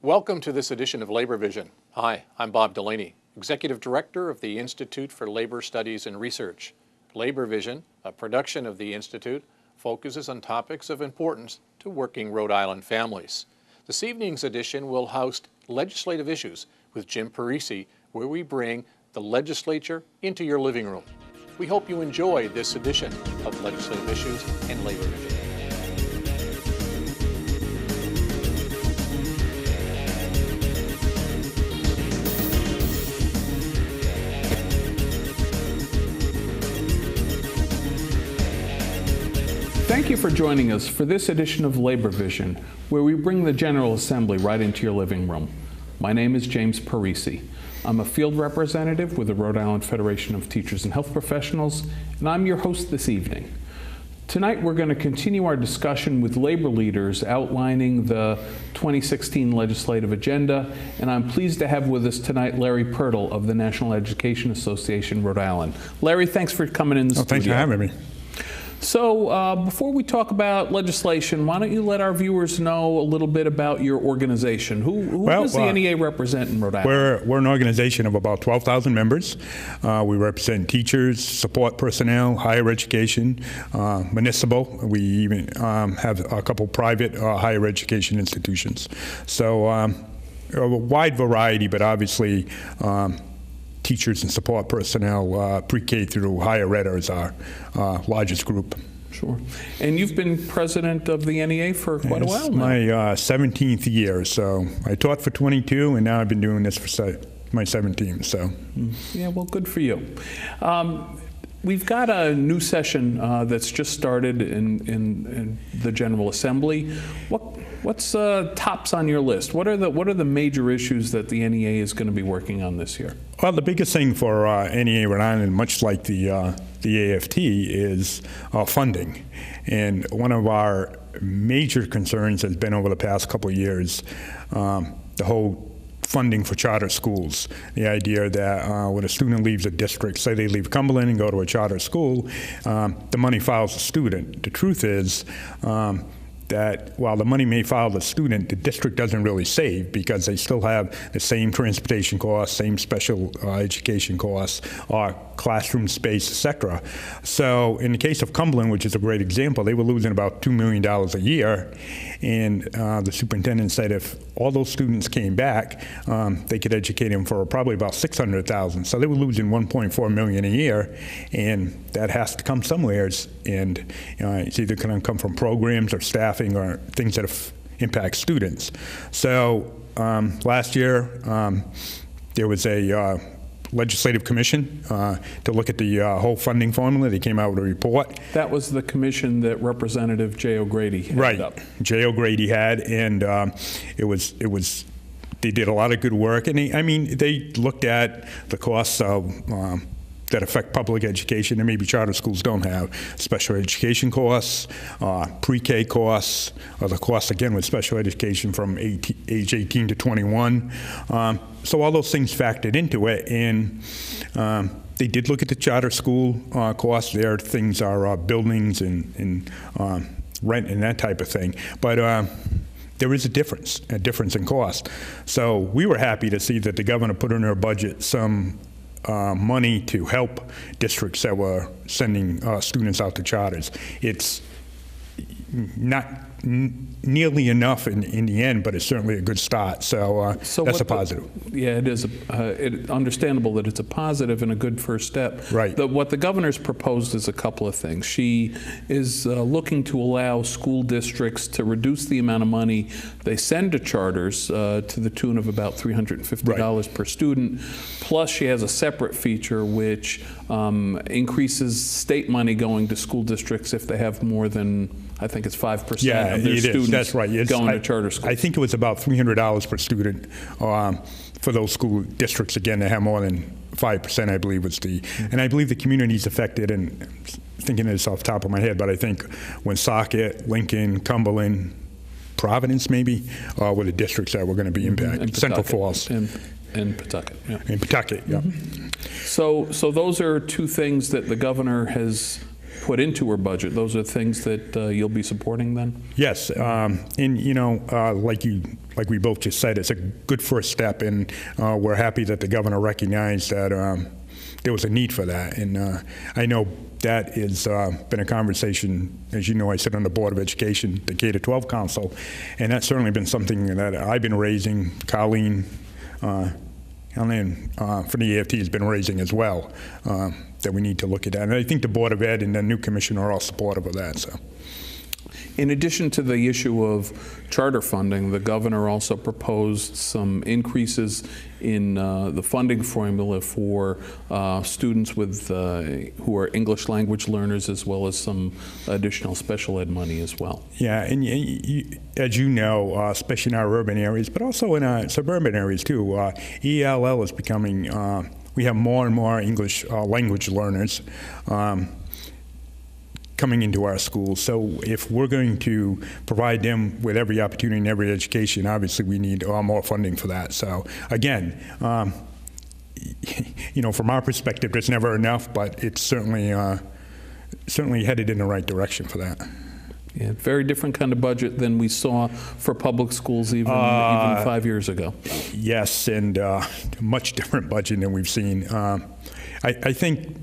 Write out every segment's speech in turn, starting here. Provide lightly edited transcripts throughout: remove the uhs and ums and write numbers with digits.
Welcome to this edition of Labor Vision. Hi, I'm Bob Delaney, Executive Director of the Institute for Labor Studies and Research. Labor Vision, a production of the Institute, focuses on topics of importance to working Rhode Island families. This evening's edition will host Legislative Issues with Jim Parisi, where we bring the legislature into your living room. We hope you enjoy this edition of Legislative Issues and Labor Vision. Thank you for joining us for this edition of Labor Vision, where we bring the General Assembly right into your living room. My name is James Parisi. I'm a field representative with the Rhode Island Federation of Teachers and Health Professionals, and I'm your host this evening. Tonight we're going to continue our discussion with labor leaders outlining the 2016 legislative agenda, and I'm pleased to have with us tonight Larry Purtill of the National Education Association, Rhode Island. Larry, thanks for coming in the studio. Thanks for having me. So before we talk about legislation, why don't you let our viewers know a little bit about your organization? Who does the NEA represent in Rhode Island? We're an organization of about 12,000 members. We represent teachers, support personnel, higher education, municipal. We even have a couple private higher education institutions. So a wide variety, but obviously teachers and support personnel, pre-K through higher ed is our largest group. Sure. And you've been president of the NEA for quite a while now. My 17th year. So I taught for 22, and now I've been doing this for my 17th. So. Yeah, well, good for you. We've got a new session that's just started in the General Assembly. What's tops on your list? What are the major issues that the NEA is going to be working on this year? Well, the biggest thing for NEA Rhode Island, much like the AFT, is funding. And one of our major concerns has been over the past couple of years the whole funding for charter schools. The idea that when a student leaves a district, say they leave Cumberland and go to a charter school, the money follows the student. The truth is that while the money may follow the student, the district doesn't really save because they still have the same transportation costs, same special education costs, classroom space, etc. So in the case of Cumberland, which is a great example, they were losing about $2 million a year, and the superintendent said if all those students came back, they could educate them for probably about $600,000. So they were losing $1.4 million a year, and that has to come somewhere. And it's either going to come from programs or staffing or things that impact students. So last year there was a legislative commission to look at the whole funding formula. They came out with a report. That was the commission that Representative Jay O'Grady headed up. Jay O'Grady had, and it was they did a lot of good work. And they looked at the costs of that affect public education and maybe charter schools don't have. Special education costs, pre-K costs, or the costs again with special education from age 18 to 21. So all those things factored into it, and they did look at the charter school costs. There things are buildings and rent and that type of thing. But there is a difference in cost. So we were happy to see that the governor put in her budget some money to help districts that were sending students out to charters. It's not nearly enough in the end, but it's certainly a good start. So that's a positive. Yeah, it is understandable that it's a positive and a good first step. Right. What the governor's proposed is a couple of things. She is looking to allow school districts to reduce the amount of money they send to charters to the tune of about $350 per student. Plus, she has a separate feature which increases state money going to school districts if they have more than, I think it's 5% of their students That's right. going to charter schools. I think it was about $300 per student for those school districts, again, that have more than 5%, I believe was the, and I believe the communities affected, and thinking of this off the top of my head, but I think Woonsocket, Lincoln, Cumberland, Providence maybe, were the districts that were going to be impacted. Central Falls. And Pawtucket, yeah. In Pawtucket, yeah. So those are two things that the governor has put into her budget. Those are things that you'll be supporting then? Yes, and like we both just said, it's a good first step, and we're happy that the governor recognized that there was a need for that. And I know that has been a conversation. As you know, I sit on the Board of Education, the K-12 Council, and that's certainly been something that I've been raising. Colleen from the AFT has been raising as well, that we need to look at that. And I think the Board of Ed and the new commissioner are all supportive of that. So. In addition to the issue of charter funding, the governor also proposed some increases in the funding formula for students with who are English language learners, as well as some additional special ed money as well. Yeah, and as you know, especially in our urban areas, but also in our suburban areas too, ELL is becoming, we have more and more English language learners coming into our schools. So if we're going to provide them with every opportunity and every education, obviously we need more funding for that. So again, from our perspective, there's never enough, but it's certainly headed in the right direction for that. Yeah, very different kind of budget than we saw for public schools even 5 years ago. Yes, and much different budget than we've seen. I think,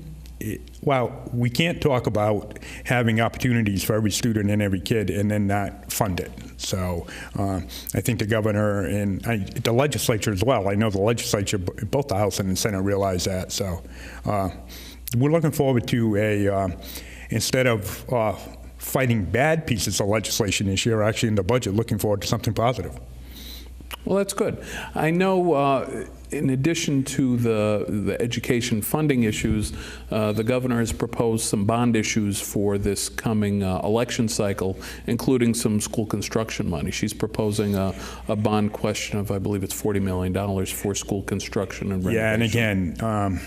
well, we can't talk about having opportunities for every student and every kid and then not fund it. So I think the governor and the legislature as well, I know the legislature, both the House and the Senate realize that. So we're looking forward to instead of fighting bad pieces of legislation this year, actually in the budget, looking forward to something positive. Well, that's good. I know in addition to the education funding issues, the governor has proposed some bond issues for this coming election cycle, including some school construction money. She's proposing a bond question of, I believe it's $40 million for school construction and renovation. Yeah, and again,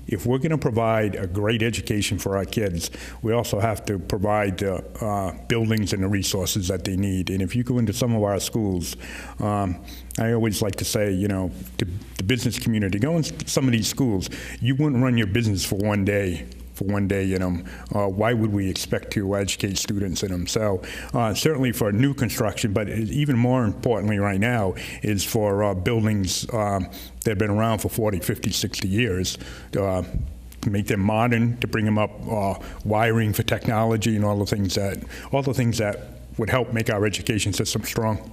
if we're going to provide a great education for our kids, we also have to provide the buildings and the resources that they need. And if you go into some of our schools, I always like to say, to the business community, go in some of these schools, you wouldn't run your business for one day in them. Why would we expect to educate students in them? So certainly for new construction, but even more importantly right now is for buildings that have been around for 40, 50, 60 years, to make them modern, to bring them up, wiring for technology and all the things that would help make our education system strong.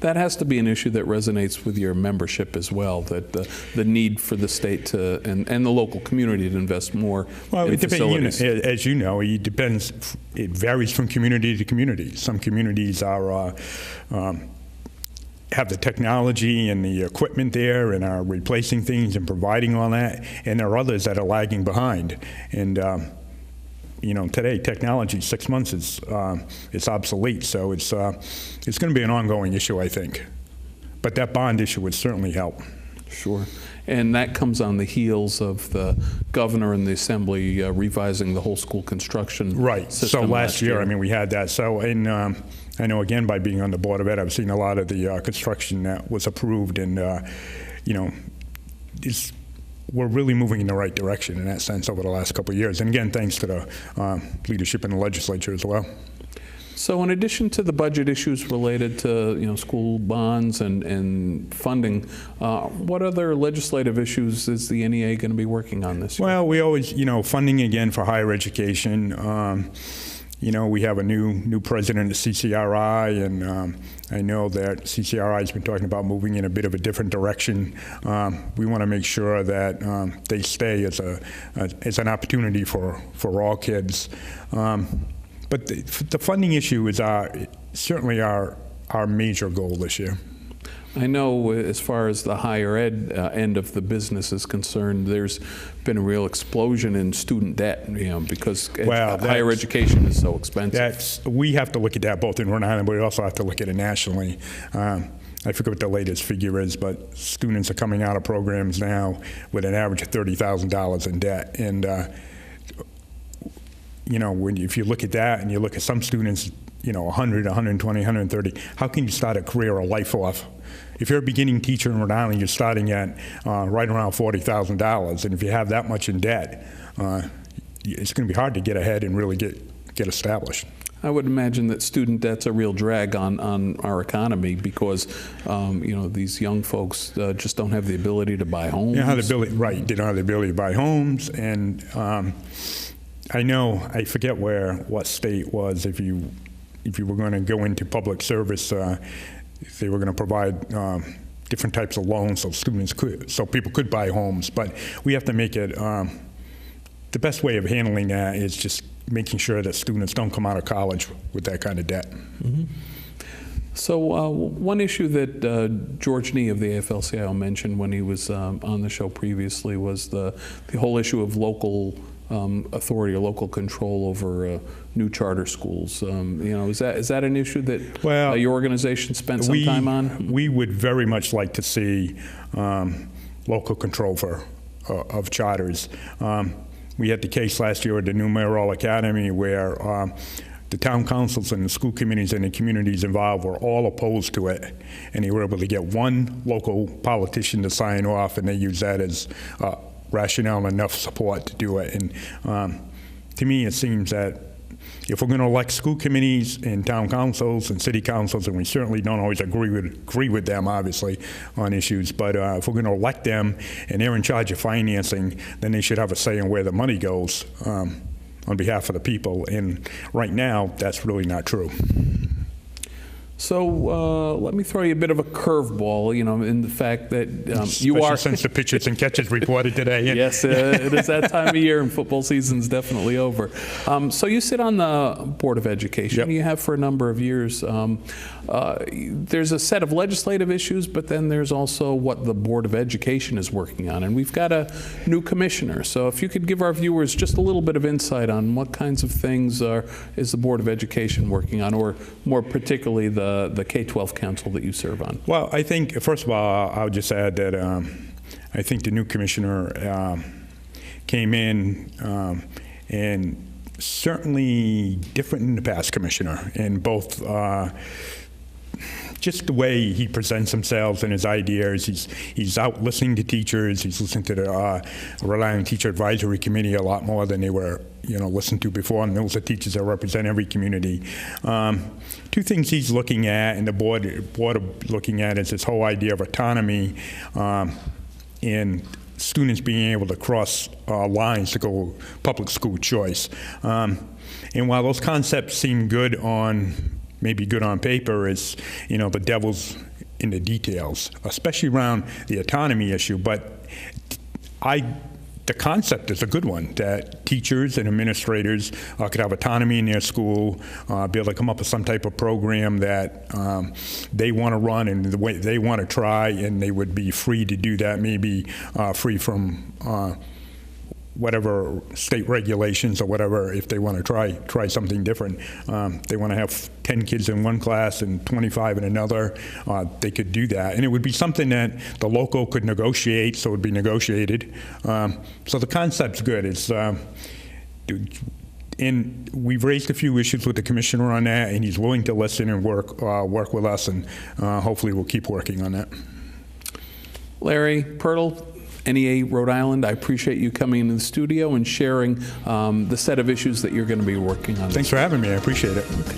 That has to be an issue that resonates with your membership as well, that the need for the state to and the local community to invest more in facilities. As you know, it depends. It varies from community to community. Some communities are have the technology and the equipment there and are replacing things and providing all that, and there are others that are lagging behind. And today technology, 6 months is it's obsolete. So it's going to be an ongoing issue, I think. But that bond issue would certainly help. Sure. And that comes on the heels of the governor and the assembly revising the whole school construction system. So last year, I mean, we had that. So, and I know, again, by being on the Board of Ed, I've seen a lot of the construction that was approved, and, we're really moving in the right direction in that sense over the last couple of years. And again, thanks to the leadership in the legislature as well. So in addition to the budget issues related to school bonds and funding, what other legislative issues is the NEA going to be working on this year? Well, we always, funding again for higher education. We have a new president of CCRI, and I know that CCRI has been talking about moving in a bit of a different direction. We want to make sure that they stay as an opportunity for all kids. But the funding issue is certainly our major goal this year. I know as far as the higher ed end of the business is concerned, there's been a real explosion in student debt, because higher education is so expensive. We have to look at that both in Rhode Island, but we also have to look at it nationally. I forget what the latest figure is, but students are coming out of programs now with an average of $30,000 in debt. And, if you look at that and you look at some students, 100, 120, 130, how can you start a career or life off? If you're a beginning teacher in Rhode Island, you're starting at right around $40,000. And if you have that much in debt, it's going to be hard to get ahead and really get established. I would imagine that student debt's a real drag on our economy because, these young folks just don't have the ability to buy homes. They don't have the ability, right, they don't have the ability to buy homes. And I forget what state it was, if you were going to go into public service, they were going to provide different types of loans so people could buy homes. But we have to make it, the best way of handling that is just making sure that students don't come out of college with that kind of debt. Mm-hmm. So one issue that George Nee of the AFL-CIO mentioned when he was on the show previously was the whole issue of local authority or local control over new charter schools. Is that an issue that your organization spent some time on? We would very much like to see local control of charters. We had the case last year at the new Mayoral Academy where the town councils and the school committees and the communities involved were all opposed to it, and they were able to get one local politician to sign off, and they used that as rationale and enough support to do it. And to me, it seems that if we're going to elect school committees and town councils and city councils, and we certainly don't always agree with them, obviously, on issues, but if we're going to elect them and they're in charge of financing, then they should have a say in where the money goes on behalf of the people. And right now, that's really not true. So let me throw you a bit of a curveball, in the fact that you are... since the pitches and catches reported today. Yes, it is that time of year, and football season's definitely over. So you sit on the Board of Education. Yep. You have for a number of years. There's a set of legislative issues, but then there's also what the Board of Education is working on. And we've got a new commissioner. So if you could give our viewers just a little bit of insight on what kinds of things is the Board of Education working on, or more particularly the K-12 council that you serve on. Well, I think, first of all, I'll just add that I think the new commissioner came in and certainly different than the past commissioner in both just the way he presents himself and his ideas. He's out listening to teachers. He's listening to the Rhode Island Teacher Advisory Committee a lot more than they were listened to before, and those are teachers that represent every community. Two things he's looking at, and the board are looking at, is this whole idea of autonomy and students being able to cross lines to go public school choice. And while those concepts seem maybe good on paper, it's, the devil's in the details, especially around the autonomy issue. But the concept is a good one, that teachers and administrators could have autonomy in their school, be able to come up with some type of program that they want to run and the way they want to try, and they would be free to do that, maybe free from whatever state regulations or whatever. If they want to try something different, they want to have 10 kids in one class and 25 in another, they could do that. And it would be something that the local could negotiate, so it would be negotiated. So the concept's good. And we've raised a few issues with the commissioner on that, and he's willing to listen and work with us, and hopefully we'll keep working on that. Larry, Purtill, NEA Rhode Island, I appreciate you coming into the studio and sharing the set of issues that you're going to be working on. Thanks for having me. I appreciate it. Okay.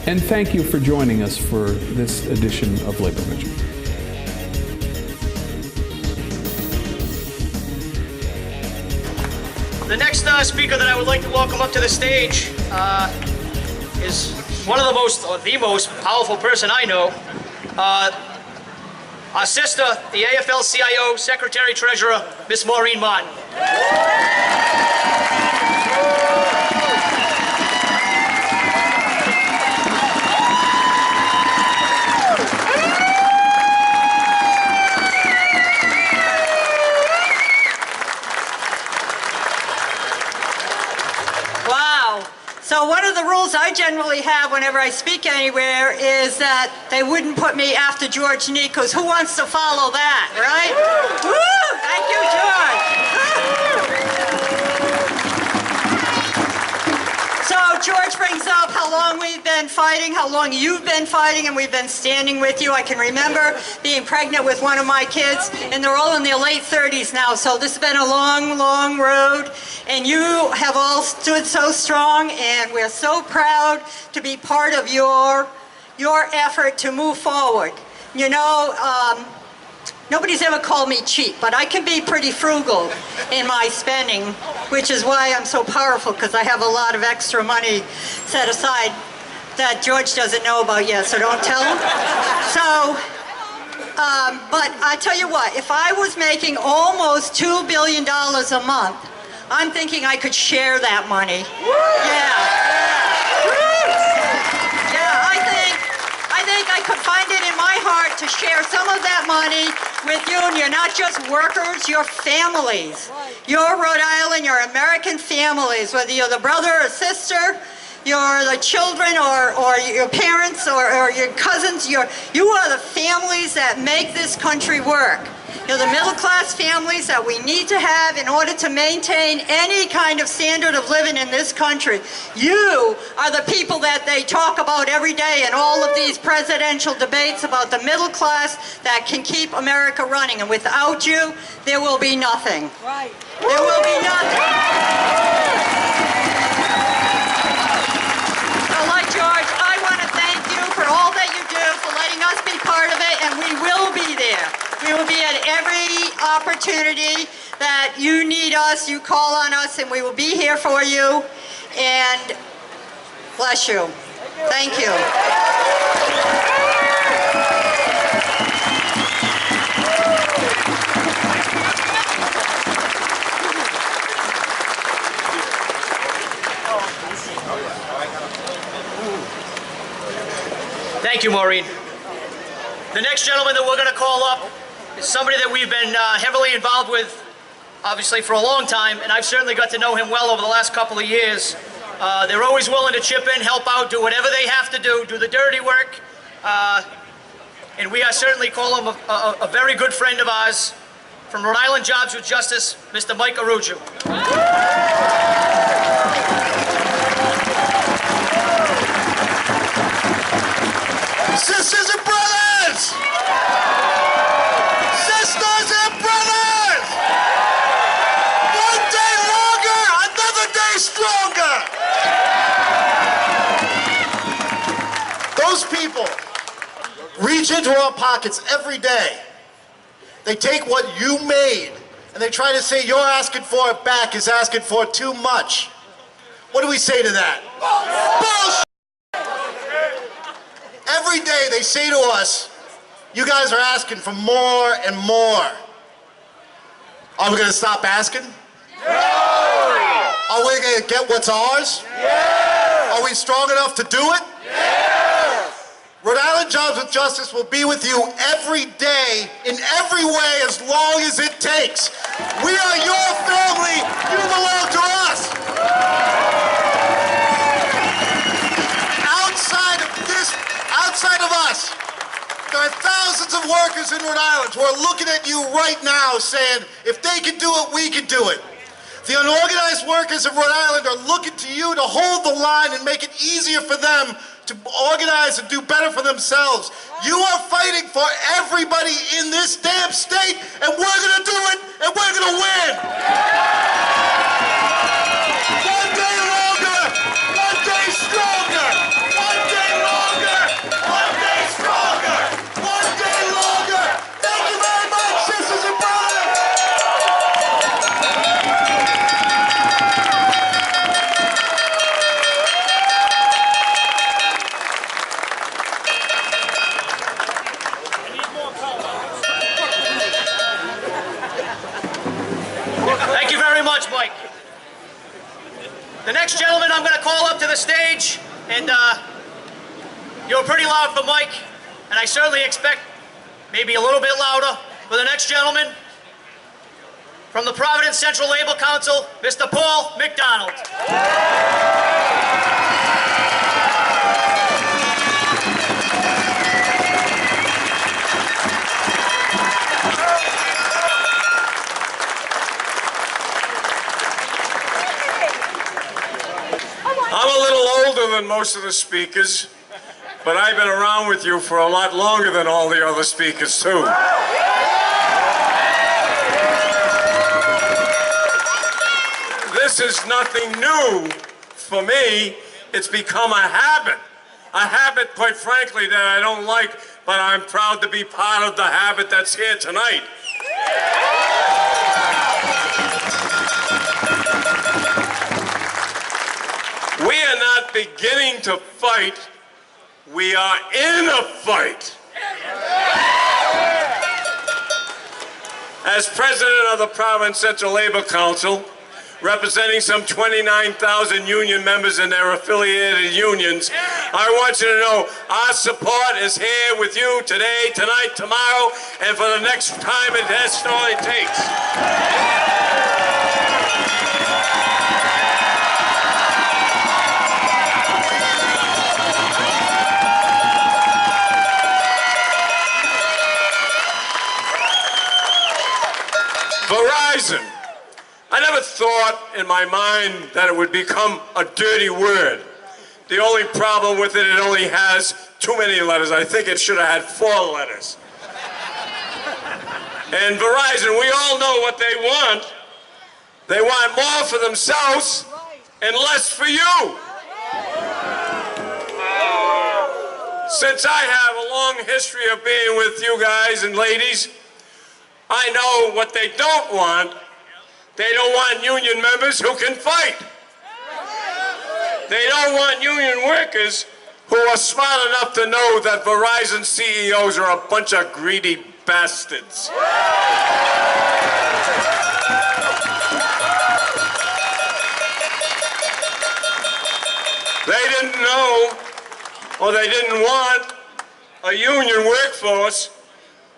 And thank you for joining us for this edition of Labor Vision. The next speaker that I would like to welcome up to the stage is one of the most powerful person I know. Our sister, the AFL-CIO Secretary-Treasurer, Miss Maureen Martin. Wow. So one of the rules I generally have whenever I speak anywhere is that they wouldn't put me after George Nee, because who wants to follow that, right? Woo! Thank you, George. So George brings up how long we've been fighting, how long you've been fighting, and we've been standing with you. I can remember being pregnant with one of my kids, and they're all in their late 30s now, so this has been a long, long road, and you have all stood so strong, and we're so proud to be part of your effort to move forward. You know, nobody's ever called me cheap, but I can be pretty frugal in my spending, which is why I'm so powerful, because I have a lot of extra money set aside that George doesn't know about yet, so don't tell him. So, but I tell you what, if I was making almost $2 billion a month, I'm thinking I could share that money. I think I could find it in my heart to share some of that money with you, and you're not just workers, you're families. You're Rhode Island, you're American families, whether you're the brother or sister, you're the children or your parents or your cousins, you are the families that make this country work. You're the middle-class families that we need to have in order to maintain any kind of standard of living in this country. You are the people that they talk about every day in all of these presidential debates about the middle class that can keep America running. And without you, there will be nothing. Right. There will be nothing. So like George, I want to thank you for all that you do, for letting us be part of it, and we will be there. We will be at every opportunity that you need us, you call on us, and we will be here for you. And bless you. Thank you. Thank you, Maureen. The next gentleman that we're going to call up is somebody that we've been heavily involved with, obviously, for a long time, and I've certainly got to know him well over the last couple of years. They're always willing to chip in, help out, do whatever they have to do the dirty work, and we certainly call him a very good friend of ours. From Rhode Island Jobs with Justice, Mr. Mike Aruju. Sisters and brothers! Sisters and brothers! One day longer, another day stronger! Those people reach into our pockets every day. They take what you made and they try to say you're asking for it back is asking for too much. What do we say to that? Bullshit! Every day they say to us, you guys are asking for more and more. Are we going to stop asking? No! Are we going to get what's ours? Yes! Are we strong enough to do it? Yes! Rhode Island Jobs with Justice will be with you every day, in every way, as long as it takes. We are your family. You belong to us. Outside of us, there are thousands of workers in Rhode Island who are looking at you right now saying, if they can do it, we can do it. The unorganized workers of Rhode Island are looking to you to hold the line and make it easier for them to organize and do better for themselves. You are fighting for everybody in this damn state, and we're going to do it, and we're going to win. One day longer, one day stronger. One day longer, one day stronger. One day longer. Thank you very much, sisters and brothers. Thank you very much, Mike. The next gentleman I'm going to call up to the stage, and you're pretty loud for Mike, and I certainly expect maybe a little bit louder for the next gentleman. From the Providence Central Labor Council, Mr. Paul McDonald. I'm a little older than most of the speakers, but I've been around with you for a lot longer than all the other speakers, too. This is nothing new for me. It's become a habit. A habit, quite frankly, that I don't like, but I'm proud to be part of the habit that's here tonight. We are not beginning to fight. We are in a fight. As president of the Providence Central Labor Council, representing some 29,000 union members and their affiliated unions, I want you to know our support is here with you today, tonight, tomorrow, and for the next time it necessarily takes. Verizon. I never thought in my mind that it would become a dirty word. The only problem with it, it only has too many letters. I think it should have had 4 letters. And Verizon, we all know what they want. They want more for themselves and less for you. Since I have a long history of being with you guys and ladies, I know what they don't want. They don't want union members who can fight. They don't want union workers who are smart enough to know that Verizon CEOs are a bunch of greedy bastards. They didn't know, or they didn't want, a union workforce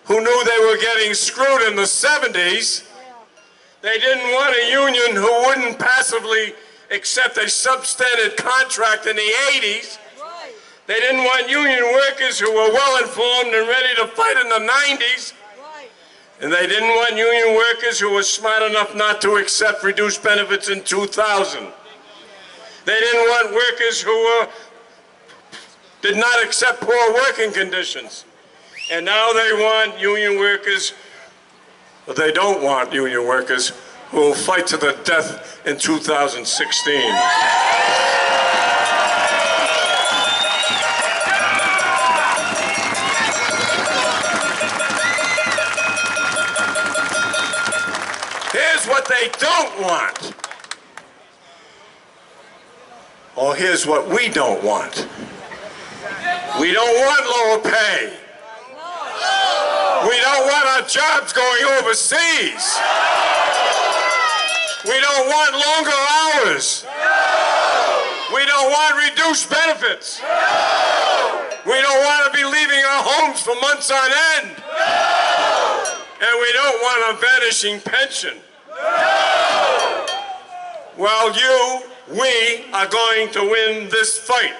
who knew they were getting screwed in the 70s. They didn't want a union who wouldn't passively accept a substandard contract in the 80s. They didn't want union workers who were well-informed and ready to fight in the 90s. And they didn't want union workers who were smart enough not to accept reduced benefits in 2000. They didn't want workers who did not accept poor working conditions. And now they want union workers, but they don't want union workers who will fight to the death in 2016. Here's what they don't want. Or here's what we don't want. We don't want lower pay. We don't want our jobs going overseas. We don't want longer hours. We don't want reduced benefits. We don't want to be leaving our homes for months on end. And we don't want a vanishing pension. Well, we are going to win this fight.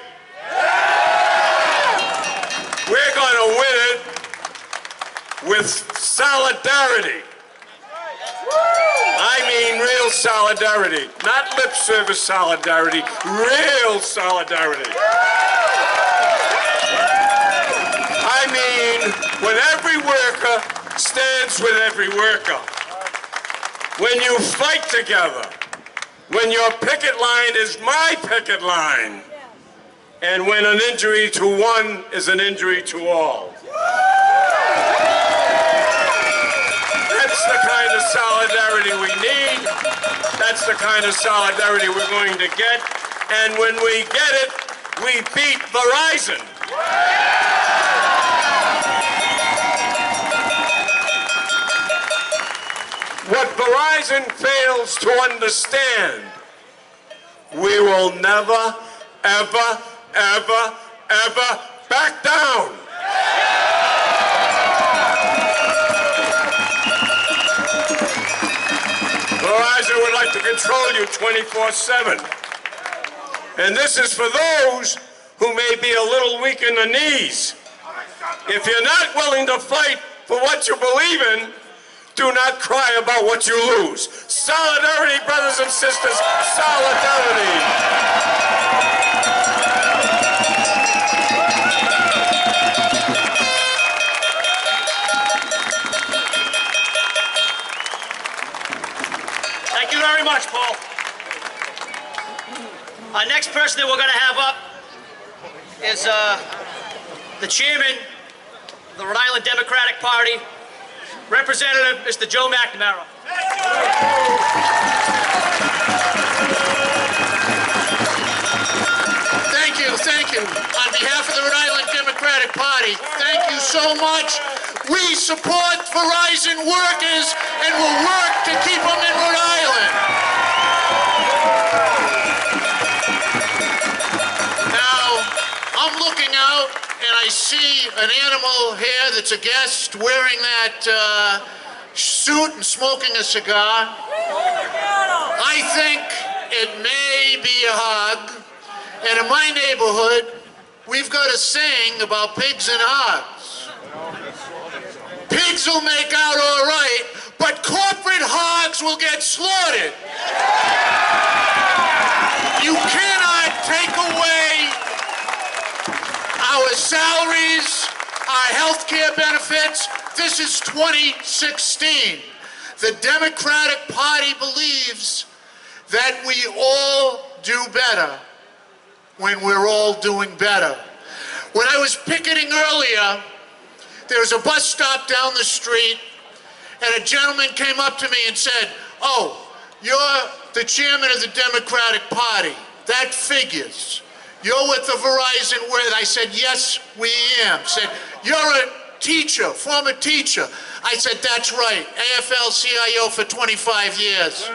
We're going to win it with solidarity. I mean real solidarity, not lip service solidarity, real solidarity. I mean when every worker stands with every worker. When you fight together. When your picket line is my picket line. And when an injury to one is an injury to all. That's the kind of solidarity we need. That's the kind of solidarity we're going to get. And when we get it, we beat Verizon. What Verizon fails to understand, we will never, ever, ever, ever back down. Verizon would like to control you 24/7. And this is for those who may be a little weak in the knees. If you're not willing to fight for what you believe in, do not cry about what you lose. Solidarity, brothers and sisters, solidarity. is the chairman of the Rhode Island Democratic Party, Representative Mr. Joe McNamara. Thank you. On behalf of the Rhode Island Democratic Party, thank you so much. We support Verizon workers and will work to keep them in Rhode Island. Now, I'm looking out and I see an animal here that's a guest wearing that suit and smoking a cigar. I think it may be a hog. And in my neighborhood, we've got a saying about pigs and hogs. Pigs will make out all right, but corporate hogs will get slaughtered. You cannot take away our salaries, our health care benefits. This is 2016. The Democratic Party believes that we all do better when we're all doing better. When I was picketing earlier, there was a bus stop down the street, and a gentleman came up to me and said, "Oh, you're the chairman of the Democratic Party. That figures. You're with the Verizon word." I said, "Yes, we am." Said, "You're a teacher, former teacher." I said, "That's right, AFL-CIO for 25 years."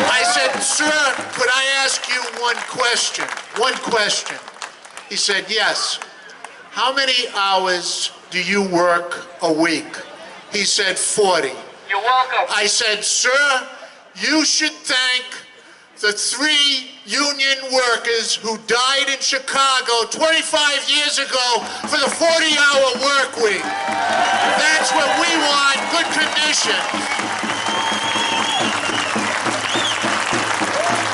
I said, "Sir, could I ask you one question?" One question. He said, "Yes." "How many hours do you work a week?" He said, 40. You're welcome. I said, "Sir, you should thank the 3 union workers who died in Chicago 25 years ago for the 40-hour work week. That's what we want, good conditions."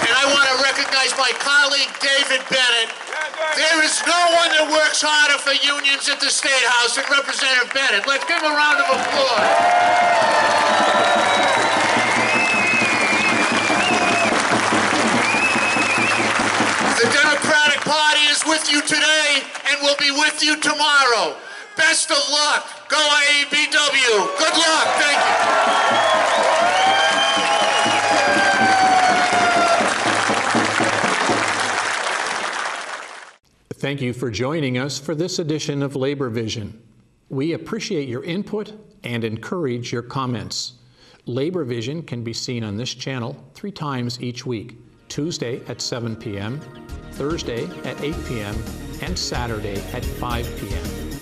And I want to recognize my colleague, David Bennett. There is no one that works harder for unions at the State House than Representative Bennett. Let's give him a round of applause. The Democratic Party is with you today and will be with you tomorrow. Best of luck. Go IBEW. Good luck. Thank you. Thank you for joining us for this edition of Labor Vision. We appreciate your input and encourage your comments. Labor Vision can be seen on this channel 3 times each week: Tuesday at 7 p.m., Thursday at 8 p.m., and Saturday at 5 p.m.